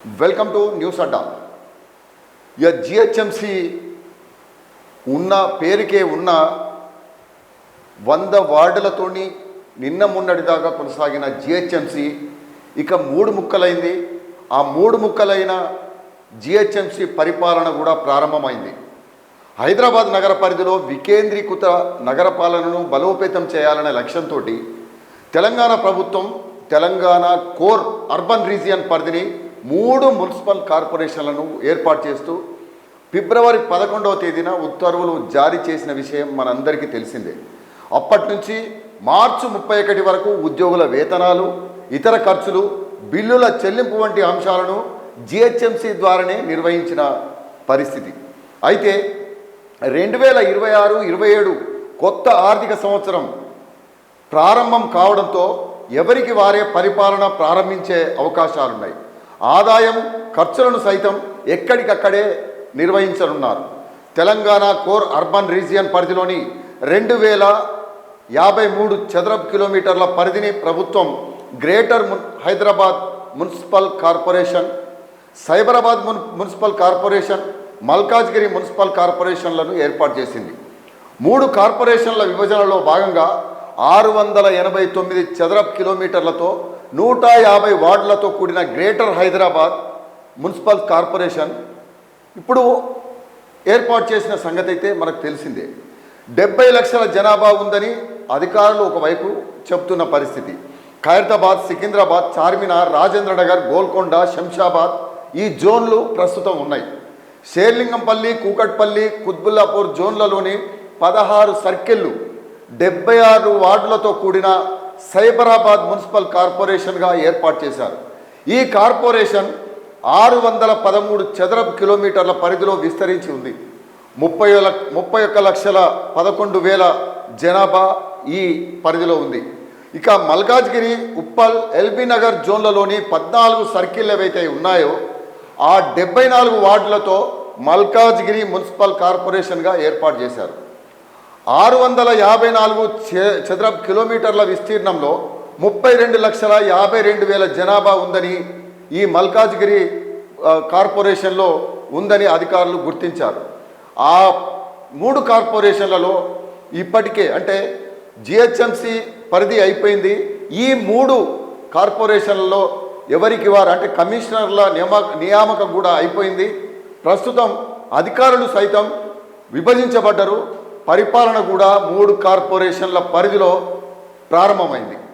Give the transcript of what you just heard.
Welcome to news అడ్డా. ఇక GHMC ఉన్న పేరుకే ఉన్న 100 వార్డులతోని నిన్న మొన్నటిదాకా కొనసాగిన జిహెచ్ఎంసి ఇక 3 ముక్కలైంది. ఆ 3 ముక్కలైన జిహెచ్ఎంసి పరిపాలన కూడా ప్రారంభమైంది. హైదరాబాద్ నగర పరిధిలో వికేంద్రీకృత నగరపాలనను బలోపేతం చేయాలనే లక్ష్యంతో తెలంగాణ ప్రభుత్వం తెలంగాణ కోర్ అర్బన్ రీజియన్ పరిధిని 3 మున్సిపల్ కార్పొరేషన్లను ఏర్పాటు చేస్తూ ఫిబ్రవరి 11వ తేదీన ఉత్తర్వులు జారీ చేసిన విషయం మనందరికీ తెలిసిందే. అప్పటి నుంచి మార్చి 31 వరకు ఉద్యోగుల వేతనాలు, ఇతర ఖర్చులు, బిల్లుల చెల్లింపు వంటి అంశాలను జిహెచ్ఎంసి ద్వారానే నిర్వహించిన పరిస్థితి. అయితే 2026-27 కొత్త ఆర్థిక సంవత్సరం ప్రారంభం కావడంతో ఎవరికి వారే పరిపాలన ప్రారంభించే అవకాశాలున్నాయి. ఆదాయం, ఖర్చులను సైతం ఎక్కడికక్కడే నిర్వహించనున్నారు. తెలంగాణ కోర్ అర్బన్ రీజియన్ పరిధిలోని 2053 చదరపు కిలోమీటర్ల పరిధిని ప్రభుత్వం greater Hyderabad municipal corporation, Cyberabad municipal corporation, Malkajgiri municipal కార్పొరేషన్లను ఏర్పాటు చేసింది. 3 కార్పొరేషన్ల విభజనలో భాగంగా 689 చదరపు కిలోమీటర్లతో 150 వార్డులతో కూడిన గ్రేటర్ హైదరాబాద్ మున్సిపల్ కార్పొరేషన్ ఇప్పుడు ఏర్పాటు చేసిన సంగతి అయితే మనకు తెలిసిందే. 70 లక్షల జనాభా ఉందని అధికారులు ఒకవైపు చెప్తున్న పరిస్థితి. ఖైరతాబాద్, సికింద్రాబాద్, చార్మినార్, రాజేంద్రనగర్, గోల్కొండ, శంషాబాద్ ఈ జోన్లు ప్రస్తుతం ఉన్నాయి. షేర్లింగంపల్లి, కూకట్పల్లి, కుత్బుల్లాపూర్ జోన్లలోని 16 సర్కిళ్లు 76 వార్డులతో కూడిన సైబరాబాద్ మున్సిపల్ కార్పొరేషన్గా ఏర్పాటు చేశారు. ఈ కార్పొరేషన్ 613 చదరపు కిలోమీటర్ల పరిధిలో విస్తరించి ఉంది. 31,11,000 జనాభా ఈ పరిధిలో ఉంది. ఇక మల్కాజ్గిరి, ఉప్పల్, ఎల్బీ నగర్ జోన్లలోని 14 సర్కిల్ ఏవైతే ఉన్నాయో ఆ 74 వార్డులతో మల్కాజ్గిరి మున్సిపల్ కార్పొరేషన్గా ఏర్పాటు చేశారు. 654 చదరపు కిలోమీటర్ల విస్తీర్ణంలో 32,52,000 జనాభా ఉందని ఈ మల్కాజ్గిరి కార్పొరేషన్లో ఉందని అధికారులు గుర్తించారు. ఆ 3 కార్పొరేషన్లలో ఇప్పటికే అంటే జిహెచ్ఎంసి పరిధి అయిపోయింది. ఈ 3 కార్పొరేషన్లలో ఎవరికి వారు అంటే కమిషనర్ల నియామకం కూడా అయిపోయింది. ప్రస్తుతం అధికారులు సైతం విభజించబడ్డారు. పరిపాలన కూడా 3 కార్పొరేషన్ల పరిధిలో ప్రారంభమైంది.